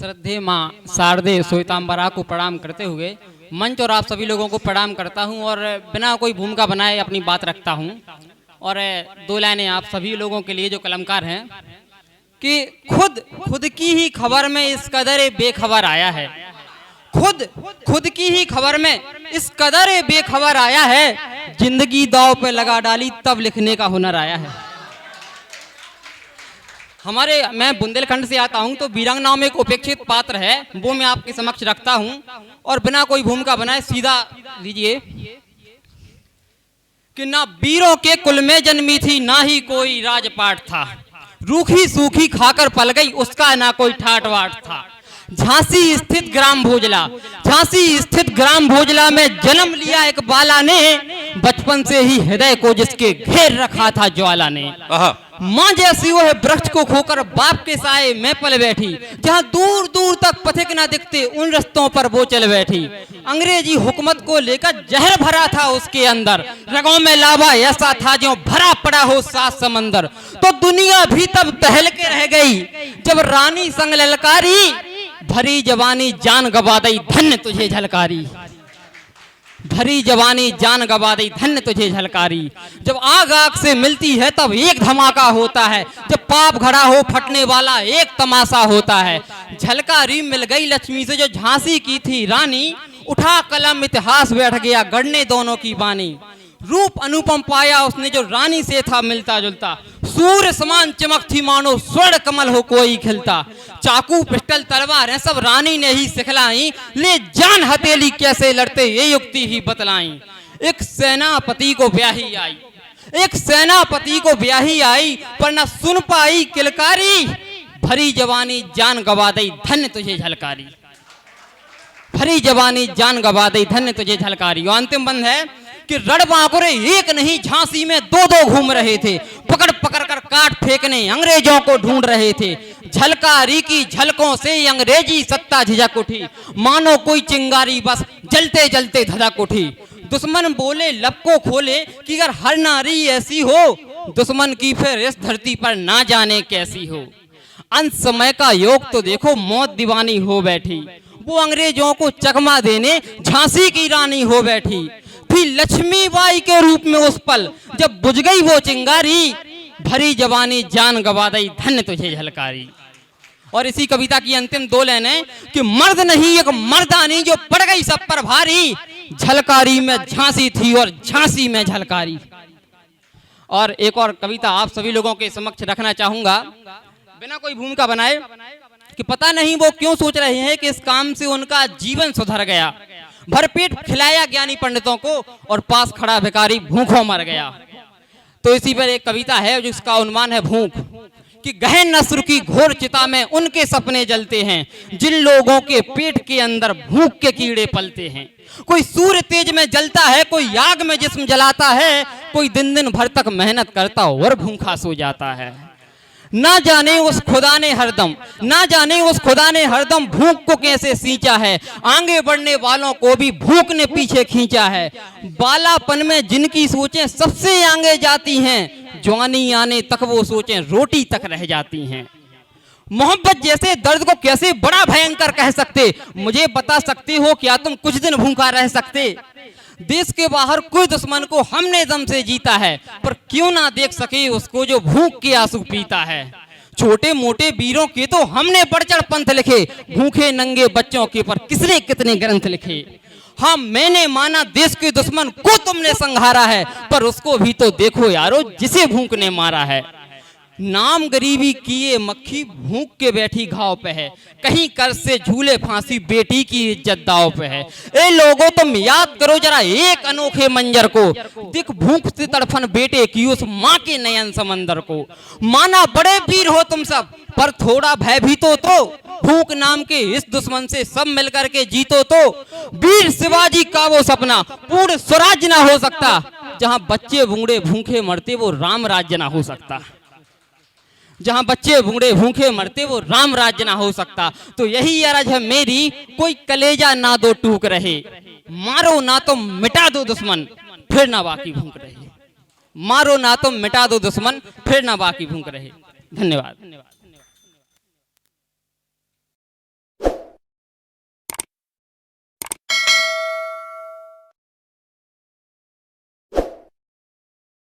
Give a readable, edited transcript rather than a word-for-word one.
श्रद्धेय माँ शारदे श्वेतांबरा को प्रणाम करते हुए मंच और आप सभी लोगों को प्रणाम करता हूं और बिना कोई भूमिका बनाए अपनी बात रखता हूं। और दो लाइनें आप सभी लोगों के लिए जो कलमकार हैं कि खुद की ही खबर में इस कदर बेखबर आया है, खुद की ही खबर में इस कदर बेखबर आया है, जिंदगी दांव पे लगा डाली तब लिखने का हुनर आया है। मैं बुंदेलखंड से आता हूं, तो वीरांगनाओं में एक उपेक्षित पात्र है, वो मैं आपके समक्ष रखता हूं और बिना कोई भूमिका बनाए सीधा लीजिए कि ना वीरों के कुल में जन्मी थी, ना ही कोई राजपाट था, रूखी सूखी खाकर पल गई, उसका ना कोई ठाट वाट था। झांसी स्थित ग्राम भोजला में जन्म लिया एक बाला ने, बचपन से ही हृदय को जिसके घेर रखा था ज्वाला ने। माँ जैसी वो है वृक्ष को खोकर बाप के साए में पल बैठी, जहाँ दूर दूर तक पथिक ना दिखते उन रस्तों पर वो चल बैठी। अंग्रेजी हुकूमत को लेकर जहर भरा था उसके अंदर, रगों में लावा ऐसा था जो भरा पड़ा हो 7 समंदर। तो दुनिया भी तब टहल के रह गई जब रानी संग ललकारी, भरी जवानी जान गवा दई धन्य तुझे झलकारी, भरी जवानी जान गवा दई धन्य तुझे झलकारी। जब आग आग से मिलती है तब एक धमाका होता है, जब पाप घड़ा हो फटने वाला एक तमाशा होता है। झलकारी मिल गई लक्ष्मी से जो झांसी की थी रानी, उठा कलम इतिहास बैठ गया गढ़ने दोनों की बानी। रूप अनुपम पाया उसने जो रानी से था मिलता जुलता, सूर्य समान चमक थी मानो स्वर्ण कमल हो कोई खिलता। चाकू पिस्टल तलवार है सब रानी ने ही सिखलाई, ले जान हथेली कैसे लड़ते ये युक्ति ही बतलाई। एक सेनापति को ब्याही आई पर न सुन पाई किलकारी, भरी जवानी जान गवा दई धन्य तुझे झलकारी, भरी जवानी जान गवा दई धन्य तुझे झलकारी। अंतिम बंद है कि रणबांकुरे एक नहीं झांसी में 2-2 घूम रहे थे, पकड़ पकड़ कर काट फेंकने अंग्रेजों को ढूंढ रहे थे। झलकारी की झलकों से अंग्रेजी सत्ता झिझक उठी, मानो कोई चिंगारी बस जलते जलते धधक उठी। दुश्मन बोले लब को खोले कि अगर हर नारी ऐसी हो, दुश्मन की फिर इस धरती पर ना जाने कैसी हो। अंत समय का योग तो देखो मौत दीवानी हो बैठी, वो अंग्रेजों को चकमा देने झांसी की रानी हो बैठी। फिर लक्ष्मीबाई के रूप में उस पल जब बुझ गई वो चिंगारी, भरी जवानी जान गवा दई धन्य तुझे झलकारी। और इसी कविता की अंतिम 2 लाइनें कि मर्द नहीं एक मर्दानी जो पड़ गई सब पर भारी, झलकारी में झांसी थी और झांसी में झलकारी। और एक और कविता आप सभी लोगों के समक्ष रखना चाहूंगा बिना कोई भूमिका बनाए कि पता नहीं वो क्यों सोच रहे हैं कि इस काम से उनका जीवन सुधर गया। भरपेट खिलाया ज्ञानी पंडितों को और पास खड़ा भिखारी भूखों मर गया। तो इसी पर एक कविता है जिसका उन्माद है भूख, कि गहन नस्र की घोर चिता में उनके सपने जलते हैं, जिन लोगों के पेट के अंदर भूख के कीड़े पलते हैं। कोई सूर्य तेज में जलता है, कोई आग में जिस्म जलाता है, कोई दिन दिन भर तक मेहनत करता और भूखा सो जाता है। ना जाने उस खुदा ने हरदम भूख को कैसे सींचा है, आगे बढ़ने वालों को भी भूख ने पीछे खींचा है। बालापन में जिनकी सोचें सबसे आगे जाती हैं, जवानी आने तक वो सोचें रोटी तक रह जाती हैं। मोहब्बत जैसे दर्द को कैसे बड़ा भयंकर कह सकते, मुझे बता सकते हो क्या तुम कुछ दिन भूखा रह सकते। देश के बाहर कोई दुश्मन को हमने दम से जीता है, पर क्यों ना देख सके उसको जो भूख के आंसू पीता है। छोटे मोटे वीरों के तो हमने बढ़ चढ़ पंथ लिखे, भूखे नंगे बच्चों के पर किसने कितने ग्रंथ लिखे। हाँ मैंने माना देश के दुश्मन को तुमने संहारा है, पर उसको भी तो देखो यारो जिसे भूख ने मारा है। नाम गरीबी किए मक्खी भूख के बैठी घाव पे है, कहीं कर से झूले फांसी बेटी की इज्जत दाव पे है। ए लोगों तुम याद करो जरा एक अनोखे मंजर को, दिख भूख से तड़फन बेटे की उस माँ के नयन समंदर को। माना बड़े वीर हो तुम सब पर थोड़ा भयभीत हो तो, भूख नाम के इस दुश्मन से सब मिलकर के जीतो तो। वीर शिवाजी का वो सपना पूर्ण स्वराज्य ना हो सकता, जहाँ बच्चे बूढ़े भूखे मरते वो राम राज्य ना हो सकता, जहां बच्चे बूढ़े भूखे मरते वो राम राज्य ना हो सकता। तो यही अरज है मेरी, कोई कलेजा ना दो टूक रहे, मारो ना तो मिटा दो दुश्मन फिर ना बाकी भूख रहे, मारो ना तो मिटा दो दुश्मन फिर ना बाकी भूख रहे। धन्यवाद।